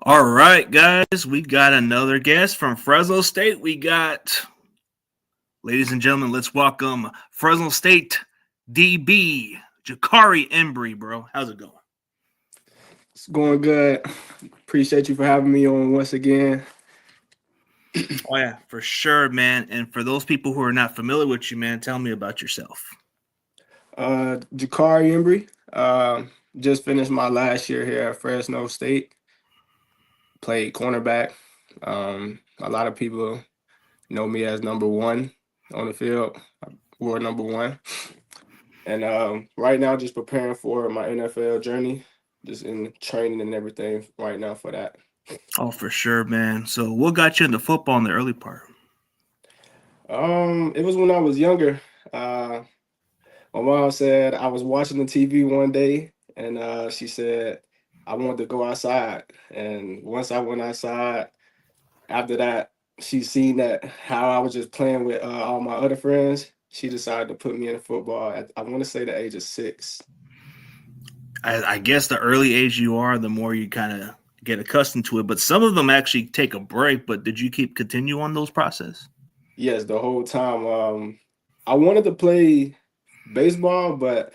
All right, guys, we got another guest from Fresno State. Ladies and gentlemen, let's welcome Fresno State DB Jakari Embry, bro. How's it going? It's going good. Appreciate you for having me on once again. Oh yeah, for sure, man. And for those people who are not familiar with you, man, tell me about yourself. Jakari Embry. Just finished my last year here at Fresno State. Played cornerback. A lot of people know me as number one on the field. I wore number one. And right now, just preparing for my NFL journey. Just in training and everything right now for that. Oh, for sure, man. So, what got you into football in the early part? It was when I was younger. Uh, My mom said I was watching the TV one day, and she said I wanted to go outside. And once I went outside, after that, she seen that how I was just playing with all my other friends. She decided to put me in football at I want to say the age of 6. I guess the early age you are, the more you kind of get accustomed to it. But some of them actually take a break. But did you continue on those process? Yes, the whole time. I wanted to play baseball, but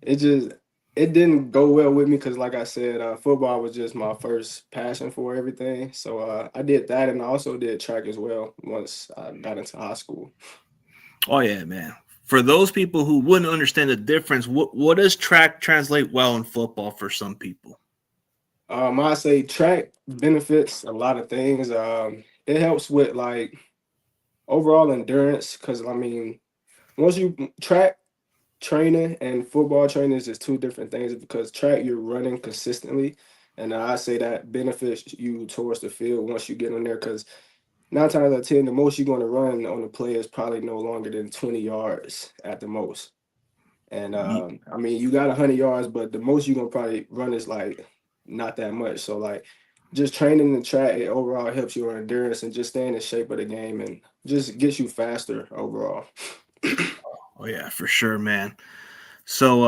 it just it didn't go well with me because, like I said, football was just my first passion for everything. So I did that, and I also did track as well once I got into high school. Oh yeah, man. For those people who wouldn't understand the difference, what does track translate well in football for some people? I say track benefits a lot of things. It helps with like overall endurance because I mean, once you track training and football training is just two different things because track you're running consistently, and I say that benefits you towards the field once you get on there because 9 times out of 10, the most you're going to run on the play is probably no longer than 20 yards at the most. And I mean, you got 100 yards, but the most you're going to probably run is like not that much. So, like, just training the track, it overall helps your endurance and just staying in shape of the game and just gets you faster overall. Oh yeah, for sure, man. So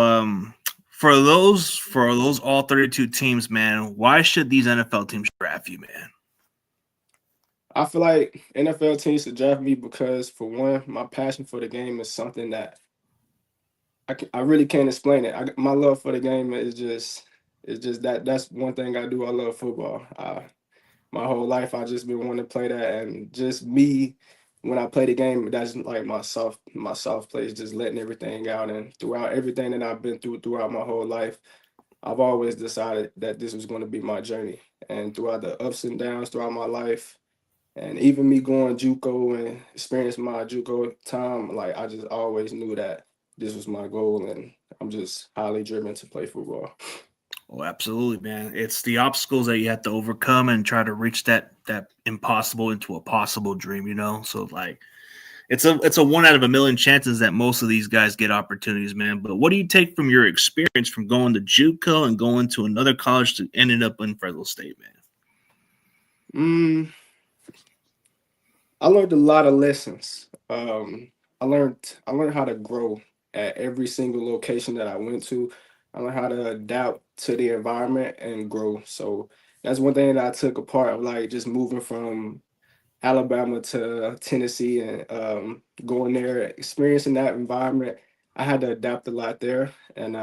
for those all 32 teams, man, why should these NFL teams draft you, man? I feel like NFL teams should draft me because, for one, my passion for the game is something that I really can't explain it. My love for the game is just it's just that's one thing I do. I love football. My whole life I just been wanting to play that, and just me when I play the game, that's like my soft place, just letting everything out. And throughout everything that I've been through throughout my whole life, I've always decided that this was going to be my journey. And throughout the ups and downs throughout my life, and even me going JUCO and experiencing my JUCO time, like I just always knew that this was my goal, and I'm just highly driven to play football. Oh, absolutely, man. It's the obstacles that you have to overcome and try to reach that impossible into a possible dream, you know? So like it's a one out of a million chances that most of these guys get opportunities, man. But what do you take from your experience from going to JUCO and going to another college to ending up in Fresno State, man? Mm, I learned a lot of lessons. I learned how to grow at every single location that I went to. I learned how to adapt to the environment and grow. So that's one thing that I took apart of like just moving from Alabama to Tennessee and going there, experiencing that environment. I had to adapt a lot there. And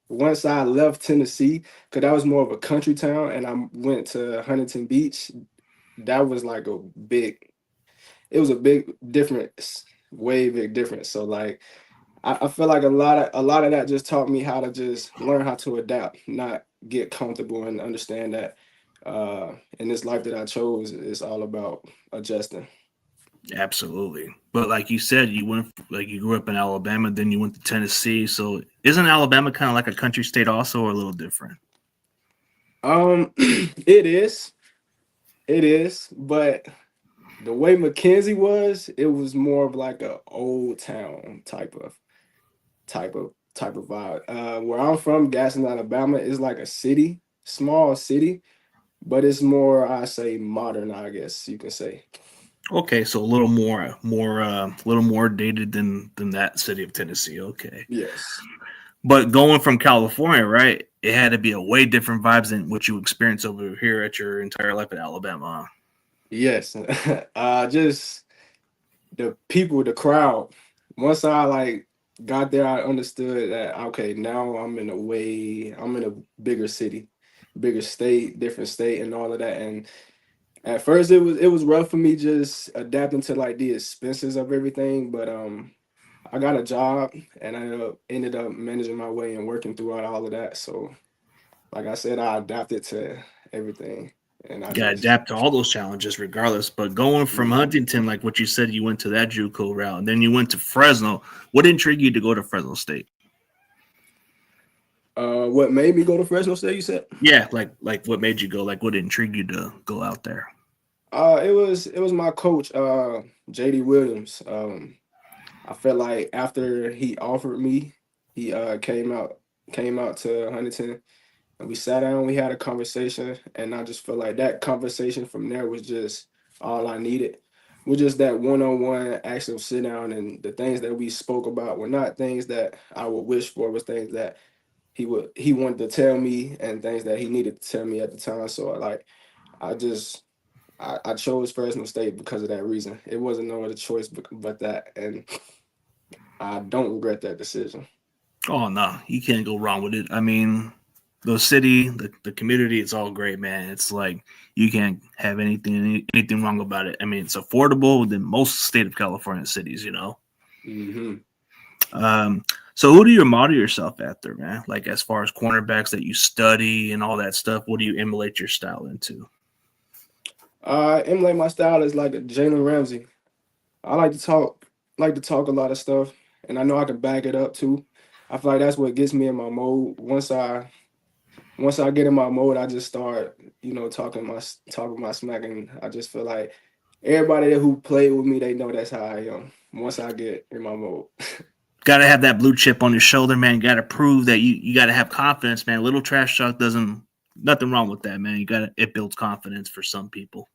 once I left Tennessee, because that was more of a country town, and I went to Huntington Beach, that was like it was a big difference, way big difference. So like I feel like a lot of that just taught me how to just learn how to adapt, not get comfortable and understand that in this life that I chose, it's all about adjusting. Absolutely. But like you said, you grew up in Alabama, then you went to Tennessee. So isn't Alabama kind of like a country state also, or a little different? It is, but the way Mackenzie was, it was more of like a old town type of vibe. Where I'm from, Gaston, Alabama, is like a city, small city, but it's more, I say, modern, I guess you can say. Okay, so a little more dated than that city of Tennessee. Okay, Yes. but going from California, right? it had to be a way different vibes than what you experienced over here at your entire life in Alabama. Yes, just the people, the crowd. Once I like got there, I understood that okay, now I'm in a bigger city, bigger state, different state, and all of that. And at first, it was rough for me just adapting to like the expenses of everything. But I got a job, and I ended up managing my way and working throughout all of that. So, like I said, I adapted to everything, and I You got to just adapt to all those challenges regardless. But going from Mhm. Huntington, like what you said, you went to that JUCO route, and then you went to Fresno. What intrigued you to go to Fresno State? What made me go to Fresno State? You said. Yeah, like what made you go? Like what intrigued you to go out there? It was my coach, JD Williams. I felt like after he offered me, he came out to Huntington, and we sat down, we had a conversation, and I just felt like that conversation from there was just all I needed. Was just that one-on-one actual sit down, and the things that we spoke about were not things that I would wish for, was things that he wanted to tell me and things that he needed to tell me at the time. So like I just I chose Fresno State because of that reason. It wasn't no other choice but that, and I don't regret that decision. Oh no, you can't go wrong with it. I mean, the city, the community, it's all great, man. It's like you can't have anything wrong about it. I mean, it's affordable than most state of California cities, you know. Hmm. Um, so who do you model yourself after, man? Like as far as cornerbacks that you study and all that stuff, what do you emulate your style into? Emulate my style is like a Jalen Ramsey. I like to talk a lot of stuff, and I know I can back it up too. I feel like that's what gets me in my mode. Once I get in my mode, I just start, talking my smack, and I just feel like everybody who played with me, they know that's how I am. Once I get in my mode. Got to have that blue chip on your shoulder, man. Got to prove that you got to have confidence, man. Little trash talk doesn't nothing wrong with that, man. You got to it builds confidence for some people.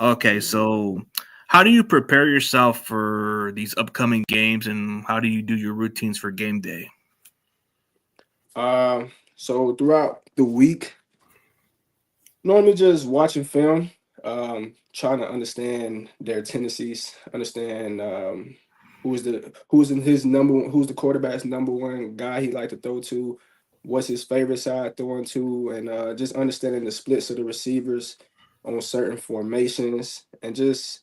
Okay, so how do you prepare yourself for these upcoming games, and how do you do your routines for game day? So throughout the week, normally just watching film, trying to understand their tendencies, understand who's the quarterback's number one guy he like to throw to, what's his favorite side throwing to, and just understanding the splits of the receivers on certain formations, and just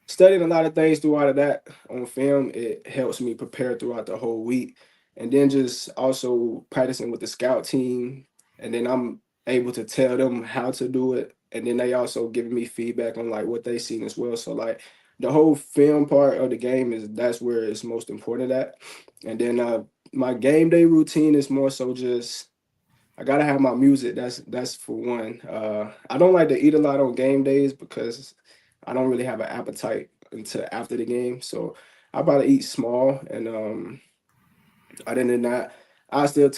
studying a lot of things throughout of that on film. It helps me prepare throughout the whole week, and then just also practicing with the scout team, and then I'm able to tell them how to do it, and then they also giving me feedback on like what they seen as well. So like the whole film part of the game is that's where it's most important at. And then my game day routine is more so just I gotta have my music. That's for one. I don't like to eat a lot on game days because I don't really have an appetite until after the game. So I probably eat small, and other than that, I still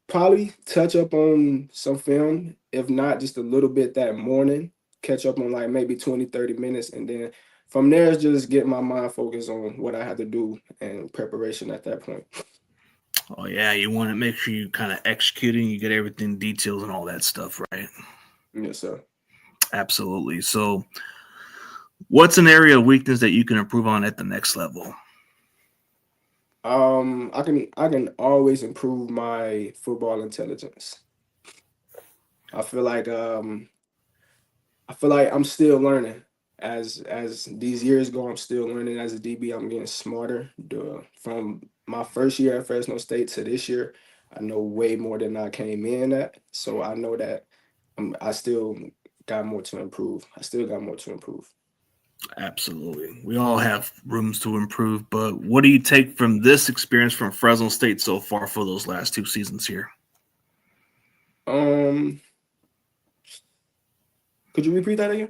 probably touch up on some film, if not just a little bit that morning, catch up on like maybe 20, 30 minutes. And then from there, it's just get my mind focused on what I have to do and preparation at that point. Oh yeah, you want to make sure you kind of executing, you get everything details and all that stuff, right? Yes, sir. Absolutely. So, what's an area of weakness that you can improve on at the next level? I can always improve my football intelligence. I feel like I'm still learning. As these years go, I'm still learning as a DB. I'm getting smarter. From my first year at Fresno State to this year, I know way more than I came in at. So I know that I still got more to improve. I still got more to improve. Absolutely. We all have rooms to improve, but what do you take from this experience from Fresno State so far for those last two seasons here? Um, could you repeat that again?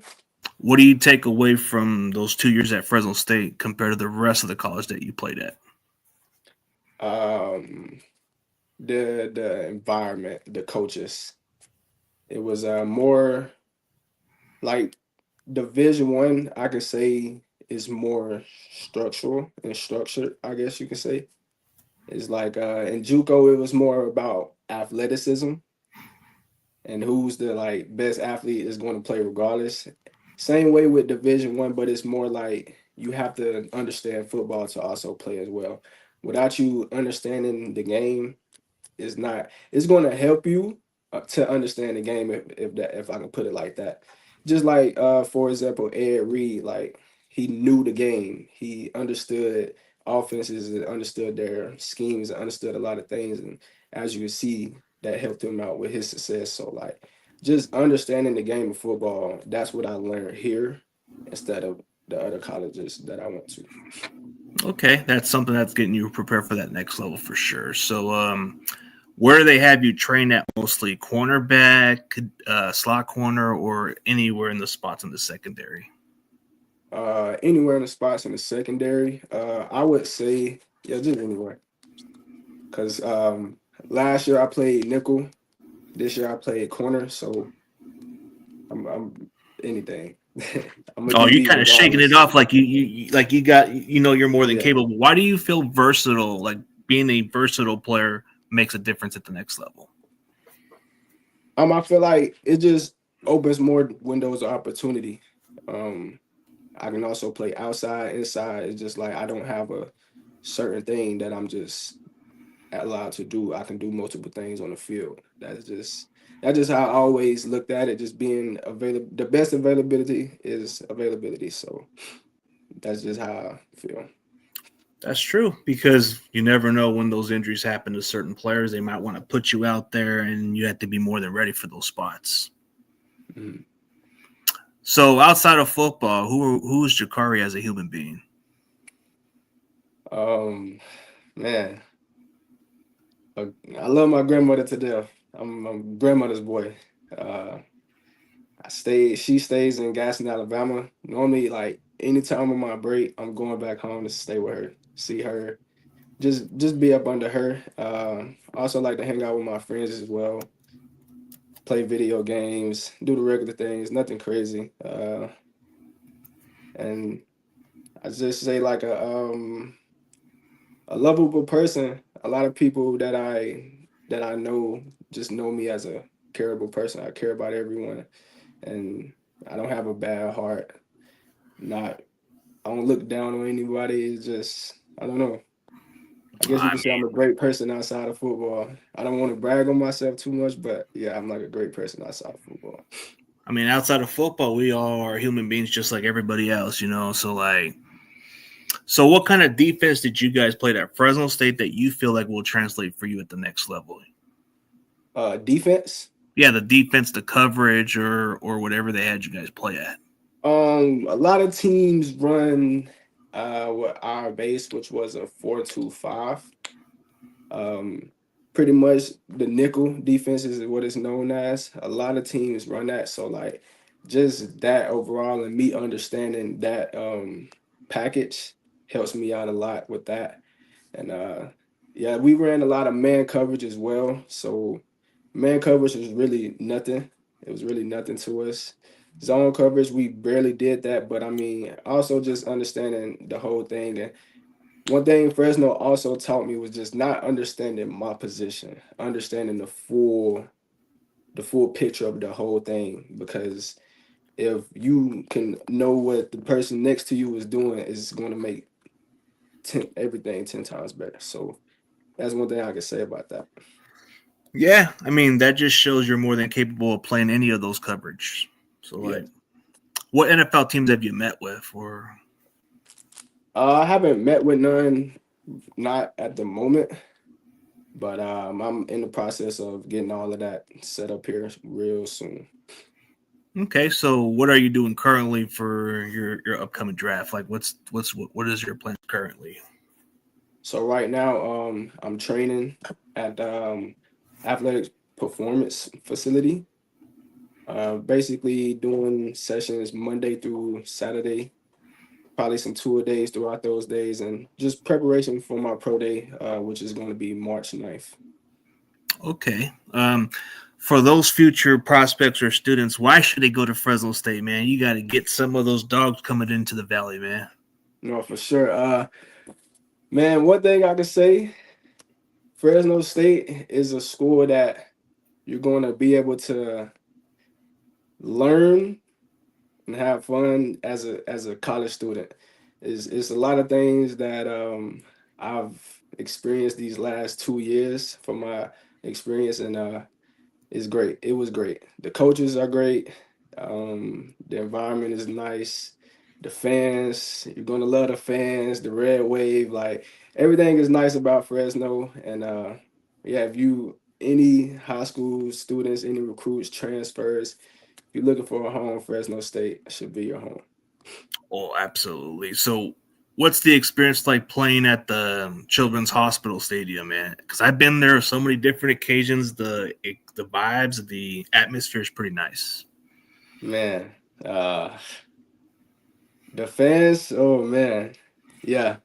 What do you take away from those 2 years at Fresno State compared to the rest of the college that you played at? Um, the environment, the coaches. It was more like Division 1. I could say is more structural and structured. I guess you could say. It's like in JUCO, it was more about athleticism and who's the like best athlete is going to play regardless. Same way with Division 1, but it's more like you have to understand football to also play as well. Without you understanding the game, is not it's going to help you to understand the game if I can put it like that. Just like for example Ed Reed, like he knew the game, he understood offenses and understood their schemes and understood a lot of things, and as you can see that helped him out with his success. So like just understanding the game of football, that's what I learned here instead of the other colleges that I went to. Okay, that's something that's getting you prepared for that next level for sure. So, where do they have you train at mostly? Cornerback, slot corner, or anywhere in the spots in the secondary? Anywhere in the spots in the secondary, I would say yeah, just anywhere. Because last year I played nickel, this year I played corner, so I'm anything. I'm a Oh, you're DB kind of shaking it regardless. off like like you got you're more than Yeah. capable. Why do you feel versatile? Like being a versatile player makes a difference at the next level. I feel like it just opens more windows of opportunity. Um, I can also play outside, inside. It's just like I don't have a certain thing that I'm just allowed to do. I can do multiple things on the field. That's just how I always looked at it. Just being available. The best availability is availability. So that's just how I feel. That's true because you never know when those injuries happen to certain players. They might want to put you out there, and you have to be more than ready for those spots. Mhm. So, outside of football, who is Jakari as a human being? Um, man, uh, I love my grandmother to death. I'm grandmother's boy. Uh, She stays in Gaston, Alabama. Normally, like anytime on my break, I'm going back home to stay with her, see her, just be up under her. I also like to hang out with my friends as well, play video games, do the regular things, nothing crazy. And I just say like a lovable person. A lot of people that I know just know me as a careable person. I care about everyone, and I don't have a bad heart. Not I don't look down on anybody. It's just I don't know. I guess you I could say I'm mean, a great person outside of football. I don't want to brag on myself too much, but yeah, I'm like a great person outside of football. outside of football, we all are human beings just like everybody else, you know. So what kind of defense did you guys play at Fresno State that you feel like will translate for you at the next level? Defense. Yeah, the defense, the coverage, or whatever they had you guys play at. A lot of teams run what our base, which was a 4-2-5. Um, Pretty much the nickel defense is what it's known as. A lot of teams run that. So like just that overall and me understanding that package helps me out a lot with that. And yeah, we ran a lot of man coverage as well. So man coverage was really nothing. It was really nothing to us. Zone coverage, we barely did that, but I mean, also just understanding the whole thing. And one thing Fresno also taught me was just not understanding my position, understanding the full picture of the whole thing. Because if you can know what the person next to you is doing, it's going to make everything 10 times better. So that's one thing I can say about that. Yeah, that just shows you're more than capable of playing any of those coverage. So, Yeah. like, what NFL teams have you met with? Or I haven't met with none, not at the moment, but I'm in the process of getting all of that set up here real soon. okay, so what are you doing currently for your upcoming draft? Like, what is your plan currently? So right now, I'm training at athletic performance facility. Basically doing sessions Monday through Saturday, probably some tour days throughout those days, and just preparation for my pro day, which is going to be March 9th. Okay. For those future prospects or students, why should they go to Fresno State, man? You got to get some of those dogs coming into the valley, man. No, for sure. Man, one thing I can say. Fresno State is a school that you're going to be able to learn and have fun as a college student. It's a lot of things that I've experienced these last 2 years from my experience, and it's great. It was great. The coaches are great. The environment is nice. The fans, you're gonna love the fans. The red wave, like everything is nice about Fresno. And yeah, if you any high school students, any recruits, transfers, if you're looking for a home, Fresno State should be your home. Oh, absolutely. So, what's the experience like playing at the Children's Hospital Stadium, man? Because I've been there so many different occasions. The vibes, the atmosphere is pretty nice. Man, uh, the fans, oh man, yeah.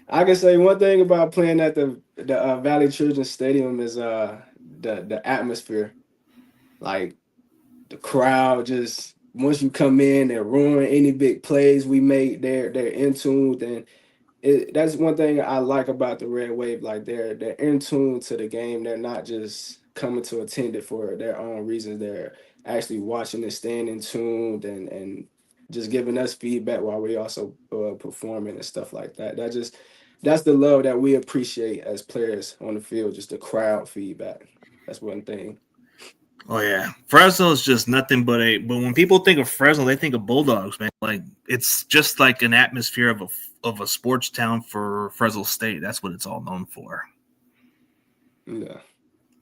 I can say one thing about playing at the Valley Children's Stadium is the atmosphere. Like the crowd, just once you come in, they're roaring any big plays we make. They're in tune, and that's one thing I like about the Red Wave. Like they're in tune to the game. They're not just coming to attend it for their own reasons. They're actually watching and staying in tune and just giving us feedback while we also performing and stuff like that. That's the love that we appreciate as players on the field. Just the crowd feedback. That's one thing. Oh yeah, Fresno is just nothing but a. But when people think of Fresno, they think of Bulldogs, man. Like it's just like an atmosphere of a sports town for Fresno State. That's what it's all known for. Yeah.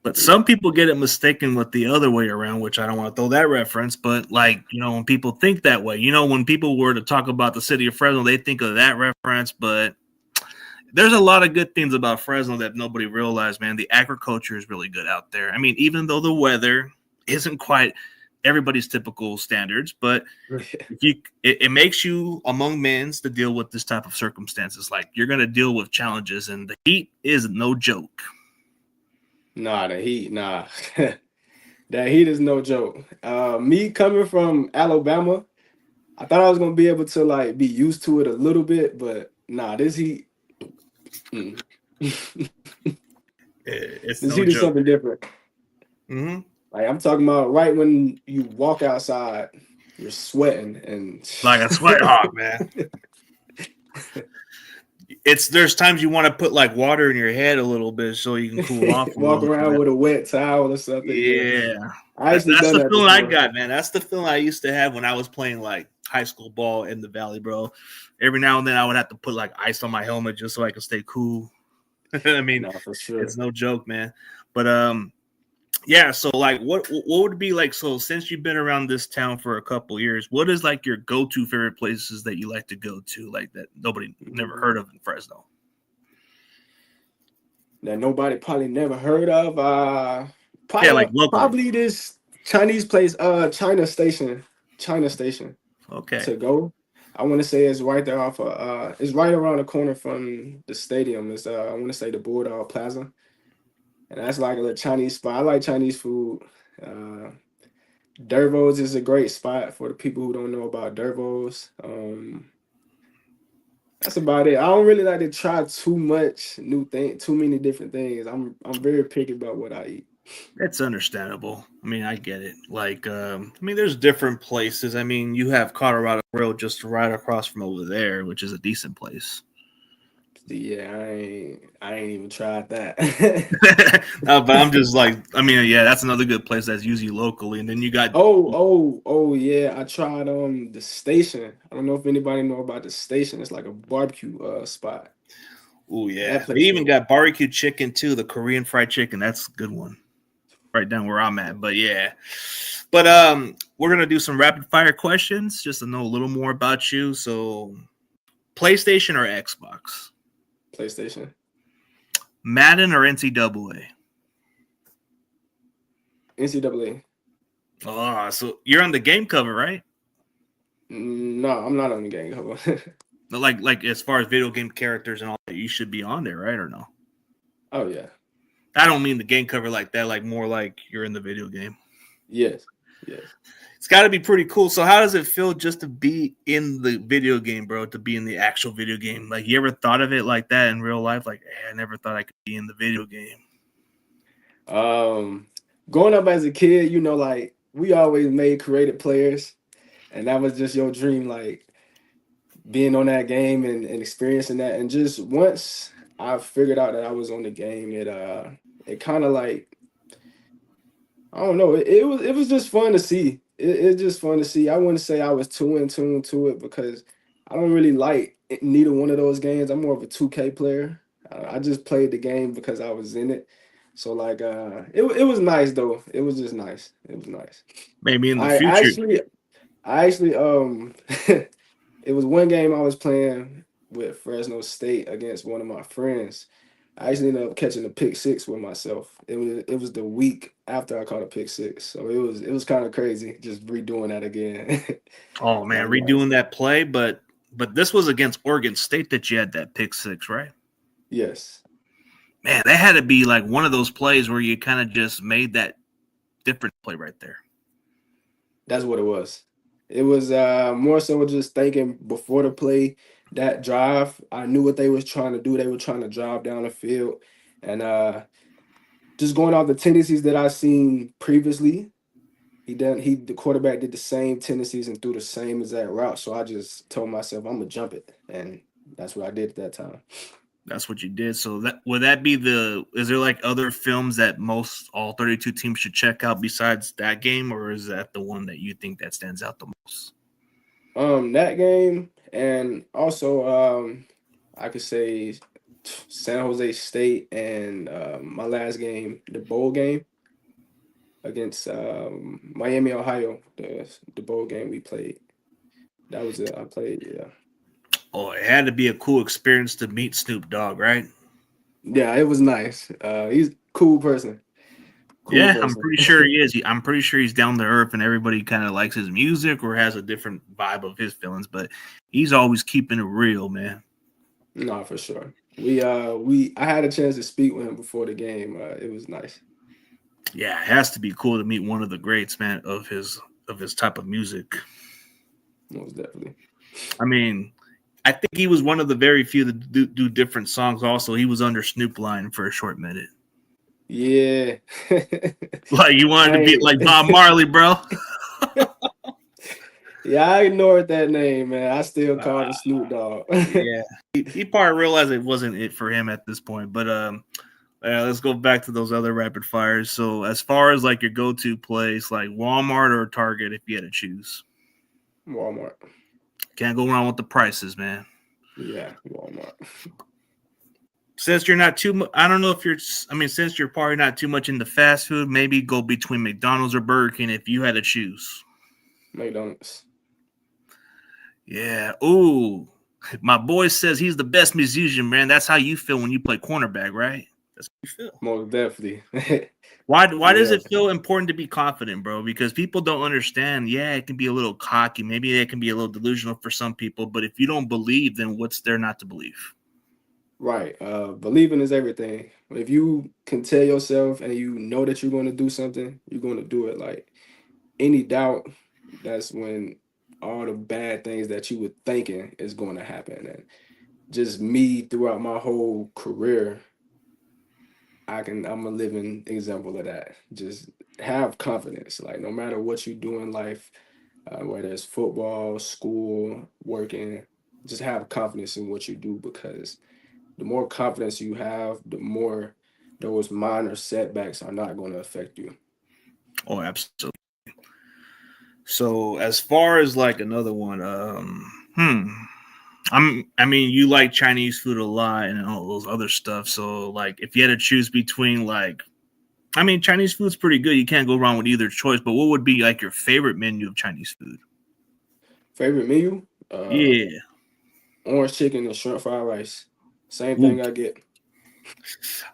But Yeah. some people get it mistaken with the other way around, which I don't want to throw that reference. But like when people think that way, when people were to talk about the city of Fresno, they think of that reference. But there's a lot of good things about Fresno that nobody realized, man. The agriculture is really good out there. I mean, even though the weather isn't quite everybody's typical standards, but it makes you among men's to deal with this type of circumstances. Like you're going to deal with challenges, and the heat is no joke. Nah, the heat, nah. That heat is no joke. Me coming from Alabama, I thought I was gonna be able to like be used to it a little bit, but nah, this heat, mm. It's This no heat is joke. something different. Mm-hmm. Like I'm talking about right when you walk outside, you're sweating and Like a sweat hawk, man. There's times you want to put like water in your head a little bit so you can cool off a walk little around bit. with a wet towel or something. Yeah, Yeah. I actually That's done the that feeling I before. got, man. That's the feeling I used to have when I was playing like high school ball in the Valley, bro. Every now and then I would have to put like ice on my helmet just so I could stay cool. I mean, No, for sure. it's no joke, man. But yeah, so like what would be like, so since you've been around this town for a couple years, what is like your go-to favorite places that you like to go to, like that nobody never heard of in Fresno? That nobody probably never heard of. Yeah, like locally. Probably this Chinese place, China Station Okay. to go. I want to say it's right there off of it's right around the corner from the stadium. It's I want to say the Bulldog Plaza. And that's like a little Chinese spot. I like Chinese food. Uh Dervo's is a great spot for the people who don't know about Dervo's. That's about it. I don't really like to try too much new thing, too many different things. I'm very picky about what I eat. That's understandable. I mean, I get it. Like, I mean, there's different places. I mean, you have Colorado Grill just right across from over there, which is a decent place. Yeah, I ain't even tried that. No, but I'm just like, I mean, yeah, that's another good place that's usually locally. And then you got, Oh yeah. I tried the station. I don't know if anybody know about the station. It's like a barbecue spot. oh That yeah, they place even was got barbecue chicken too, the Korean fried chicken. That's a good one, right down where I'm at. But yeah, but we're gonna do some rapid fire questions just to know a little more about you. So, PlayStation or Xbox? PlayStation. Madden or NCAA? NCAA. Oh, so you're on the game cover, right? No, I'm not on the game cover. Like as far as video game characters and all that, you should be on there, right? Or no? Oh yeah. I don't mean the game cover like that. Like more like you're in the video game. Yes. Yes. It's got to be pretty cool. So how does it feel just to be in the video game, bro? To be in the actual video game? Like, you ever thought of it like that in real life? Like, hey, I never thought I could be in the video game. Growing up as a kid, you know, like we always made creative players, and that was just your dream, like being on that game and experiencing that. And just once I figured out that I was on the game, it kind of like I don't know, it was just fun to see. It's just fun to see. I wouldn't say I was too in tune to it because I don't really like neither one of those games. I'm more of a 2K player. I just played the game because I was in it. So like it was nice though. It was just nice. It was nice. Maybe in the I future. actually I actually it was one game I was playing with Fresno State against one of my friends. I actually ended up catching a pick six with myself. It was the week after I caught a pick six, so it was kind of crazy just redoing that again. Oh That man, was nice. redoing that play, but this was against Oregon State that you had that pick six, right? Yes, Man, that had to be like one of those plays where you kind of just made that different play right there. that's what it was. It was more so just thinking before the play, that drive. I knew what they was trying to do. They were trying to drive down the field, and just going off the tendencies that I seen previously. The quarterback did the same tendencies and threw the same exact route. So I just told myself I'm gonna jump it, and that's what I did at that time. That's what you did. So that would that be the? Is there like other films that most all 32 teams should check out besides that game, or is that the one that you think that stands out the most? That game, and also I could say San Jose State and my last game, the bowl game against Miami, Ohio, the bowl game we played. That was it. I played, yeah. Oh, it had to be a cool experience to meet Snoop Dogg, right? Yeah, it was nice. He's a cool person. Cool Yeah, I'm person. pretty sure he is. I'm pretty sure he's down to earth, and everybody kind of likes his music or has a different vibe of his feelings. But he's always keeping it real, man. No, for sure. I had a chance to speak with him before the game. It was nice. Yeah, it has to be cool to meet one of the greats, man, of his type of music. Most definitely. I mean, I think he was one of the very few that do different songs. Also, he was under Snoop line for a short minute. Yeah. Like you wanted to be I like Bob Marley, bro. yeah, I ignored that name, man. I still called Uh, it Snoop Dogg. yeah, he probably realized it wasn't it for him at this point. But let's go back to those other rapid fires. So, as far as like your go-to place, like Walmart or Target, if you had to choose, Walmart. can't go wrong with the prices, man. Yeah, Walmart. Since you're not too, I don't know if you're. I mean, since you're probably not too much into fast food, maybe go between McDonald's or Burger King if you had to choose. McDonald's. Yeah. Ooh, my boy says he's the best musician, man. That's how you feel when you play cornerback, right? That's how you feel. Most definitely. Why does Yeah. it feel important to be confident, bro? Because people don't understand. Yeah, it can be a little cocky. Maybe it can be a little delusional for some people. But if you don't believe, then what's there not to believe? Right. Believing is everything. If you can tell yourself and you know that you're going to do something, you're going to do it. Like any doubt, that's when all the bad things that you were thinking is going to happen. And just me throughout my whole career, I'm a living example of that. Just have confidence. Like no matter what you do in life, whether it's football, school, working, just have confidence in what you do because the more confidence you have, the more those minor setbacks are not going to affect you. Oh, absolutely. So as far as like another one, I mean, you like Chinese food a lot and all those other stuff. So like, if you had to choose between like, I mean, Chinese food's pretty good. You can't go wrong with either choice. But what would be like your favorite menu of Chinese food? Favorite menu? Yeah. Orange chicken and shrimp fried rice. Same Ooh. thing I get.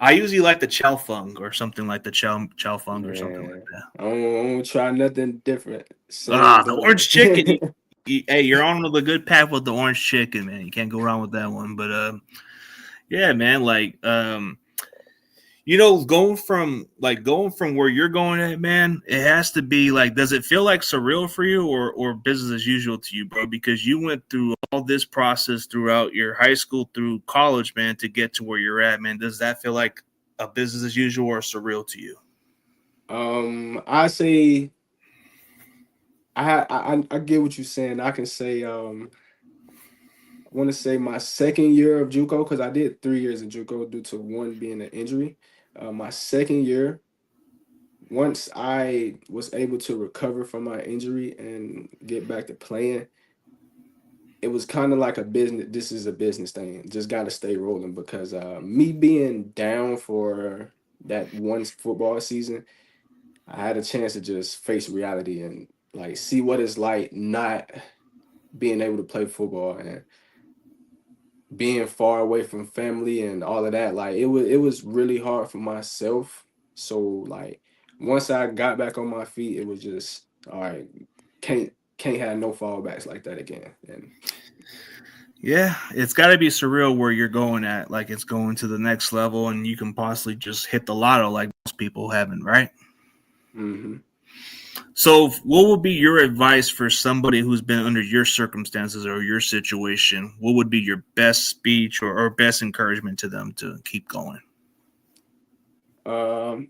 I usually like the chow fung or something like the chow fung or something like Man, that. I don't try nothing different. Same Ah, the thing. orange chicken. Hey, you're on the good path with the orange chicken, man. You can't go wrong with that one. But yeah, man, like going from where you're going at, man, it has to be like, does it feel like surreal for you or business as usual to you, bro? Because you went through all this process throughout your high school through college, man, to get to where you're at, man. Does that feel like a business as usual or surreal to you? I say I get what you're saying. I can say I want to say my second year of JUCO, because I did 3 years of JUCO due to one being an injury. My second year, once I was able to recover from my injury and get back to playing, it was kind of like a business. This is a business thing. Just got to stay rolling because me being down for that one football season, I had a chance to just face reality and like see what it's like not being able to play football and being far away from family and all of that. Like it was really hard for myself. So like once I got back on my feet, it was just all right. Can't have no fallbacks like that again. And Yeah, it's got to be surreal where you're going at, like it's going to the next level, and you can possibly just hit the lotto like most people haven't, right? hmm So, what would be your advice for somebody who's been under your circumstances or your situation? What would be your best speech or best encouragement to them to keep going? I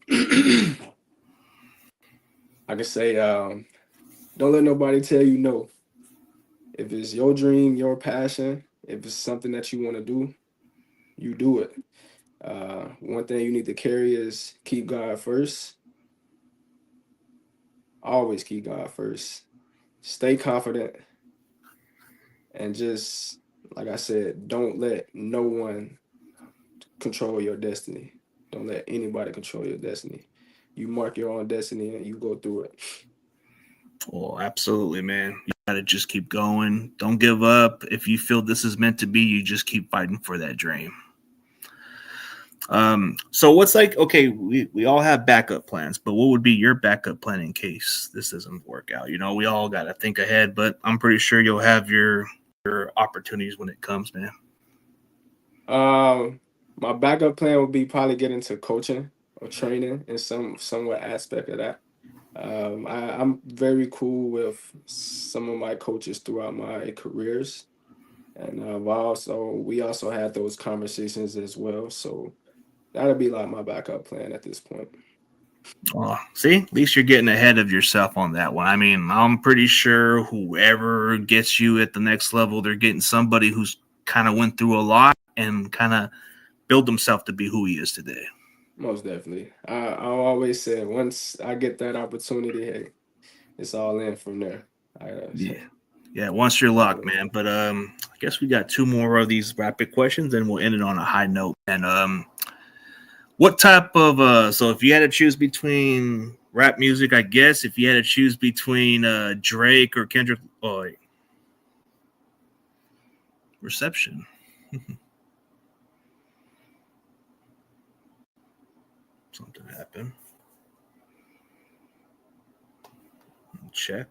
can say don't let nobody tell you no. If it's your dream, your passion, if it's something that you want to do, you do it. One thing you need to carry is keep God first. Always keep God first. Stay confident and just like I said, don't let no one control your destiny. Don't let anybody control your destiny. You mark your own destiny and you go through it. Oh, absolutely, man. You got to just keep going. Don't give up. If you feel this is meant to be, you just keep fighting for that dream. So what's like, okay, we all have backup plans, but what would be your backup plan in case this doesn't work out? We all got to think ahead, but I'm pretty sure you'll have your opportunities when it comes, man. My backup plan would be probably get into coaching or training in somewhat aspect of that. I'm very cool with some of my coaches throughout my careers, and we also had those conversations as well. So that'll be like my backup plan at this point. See, at least you're getting ahead of yourself on that one. I mean, I'm pretty sure whoever gets you at the next level, they're getting somebody who's kind of went through a lot and kind of build himself to be who he is today. Most definitely. I always said once I get that opportunity, hey, it's all in from there. I Yeah. Yeah, once you're all locked, in. man. But I guess we got two more of these rapid questions, and we'll end it on a high note. And what type of so if you had to choose between rap music, I guess if you had to choose between Drake or Kendrick, oh, wait. Reception. Something happened. Check.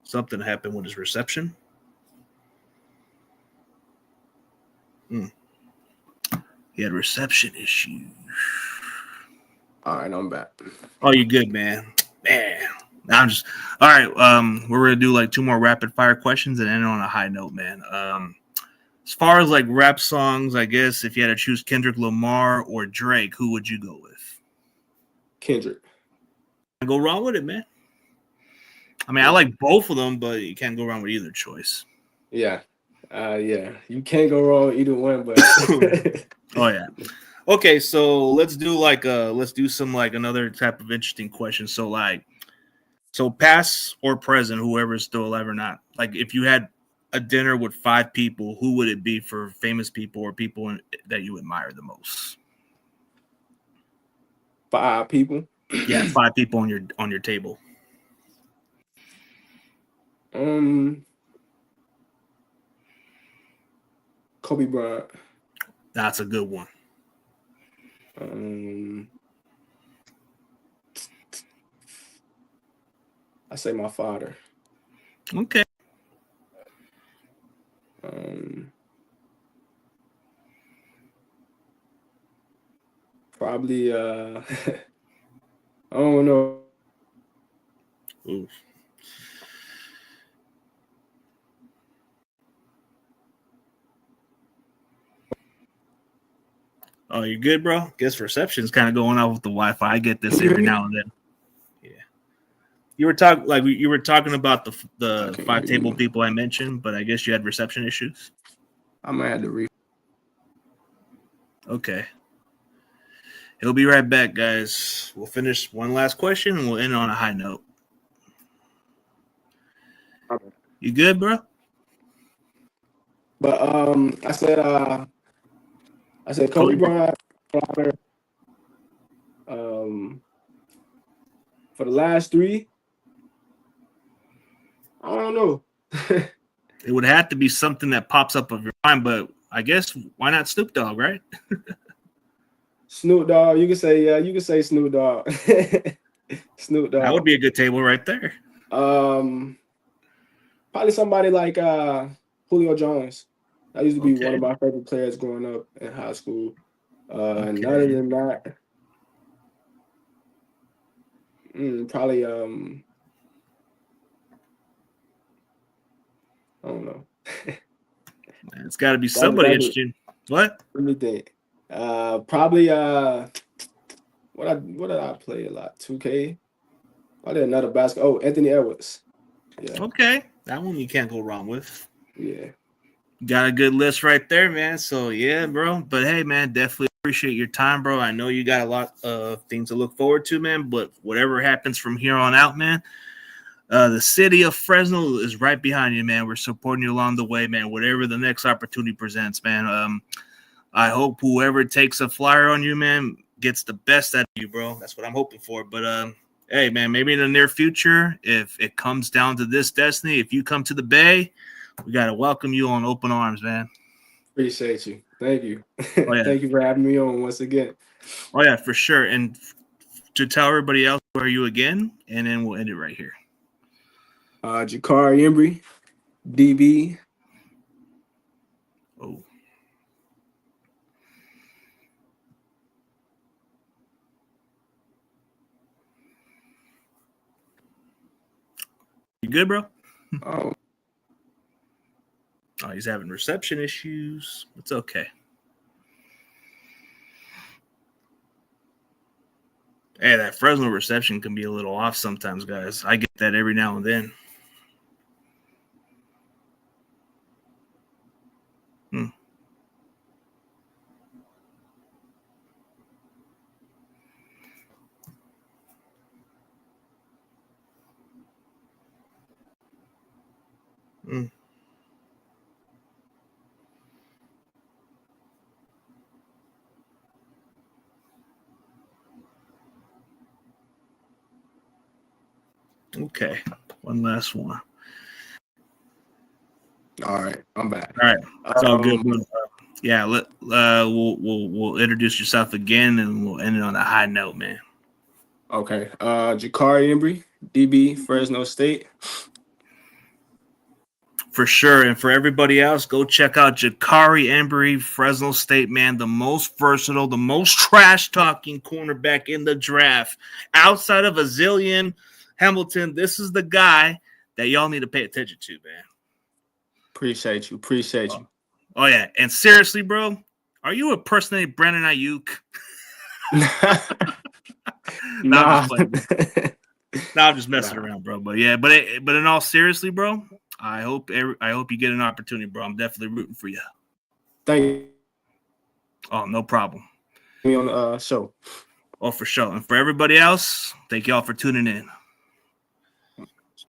Something happened with his reception. Hmm. He had reception issues. All right, I'm back. Oh, you good, man? Man, I'm just all right. We're gonna do like two more rapid fire questions and end on a high note, man. As far as like rap songs, I guess if you had to choose Kendrick Lamar or Drake, who would you go with? Kendrick. Can't go wrong with it, man. I mean, I Yeah. like both of them, but you can't go wrong with either choice. Yeah. Yeah. You can't go wrong with either one, but Oh yeah. Okay, so let's do some like another type of interesting question. So past or present, whoever is still alive or not. Like if you had a dinner with five people, who would it be for famous people or that you admire the most? 5 people. Yeah, five people on your table. um, Kobe Bryant. That's a good one. Um, I say my father. Okay. Um, Probably I don't know. Ooh. Oh, you good, bro? Guess reception's kind of going off with the Wi-Fi. I get this every now and then. Yeah. You were talking about the can't five hear table you. people I mentioned, but I guess you had reception issues. I might have to read. Okay. He'll be right back, guys. We'll finish one last question and we'll end on a high note. You good, bro? But I said Kobe Bryant for the last three. I don't know. It would have to be something that pops up of your mind, but I guess why not Snoop Dogg, right? Snoop Dogg, you can say Snoop Dogg. Snoop That would Dogg. be a good table right there. Probably somebody like Julio Jones. That used to be one Okay. of my favorite players growing up in high school. And Okay. other than that, probably I don't know. Man, it's got to be That somebody interesting. What? let me think. Probably what did I play a lot? 2K. I did another basketball. Oh, Anthony Edwards. Yeah, Okay. That one you can't go wrong with. yeah. Got a good list right there, man. So yeah, bro. But hey, man, definitely appreciate your time, bro. I know you got a lot of things to look forward to, man. But whatever happens from here on out, man, the city of Fresno is right behind you, man. We're supporting you along the way, man. Whatever the next opportunity presents, man. I hope whoever takes a flyer on you, man, gets the best out of you, bro. That's what I'm hoping for. But hey, man, maybe in the near future, if it comes down to this destiny, if you come to the Bay, we got to welcome you on open arms, man. Appreciate you. Thank you. Oh, yeah. Thank you for having me on once again. Oh, yeah, for sure. And to tell everybody else, who are you again? And then we'll end it right here. Jakari Embry, DB. Oh. You good, bro? Oh, Oh, he's having reception issues. It's okay. Hey, that Fresno reception can be a little off sometimes, guys. I get that every now and then. Mm. Okay, one last one. all right. I'm back. All right, it's all good. Um, Yeah, we'll introduce yourself again, and we'll end it on a high note, man. okay. Jakari Embry, DB, Fresno State. For sure, and for everybody else, go check out Jakari Embry, Fresno State, man, the most versatile, the most trash-talking cornerback in the draft. Outside of a zillion Hamilton, this is the guy that y'all need to pay attention to, man. Appreciate you. Appreciate you. Oh, yeah, and seriously, bro, are you a person named Brandon Ayuk? No, I'm just playing, bro. No, I'm just messing around, bro. But yeah, but in all seriously, bro, I hope you get an opportunity, bro. I'm definitely rooting for you. Thank you. Oh, no problem. Me on the show. Oh, for sure. And for everybody else, thank y'all for tuning in.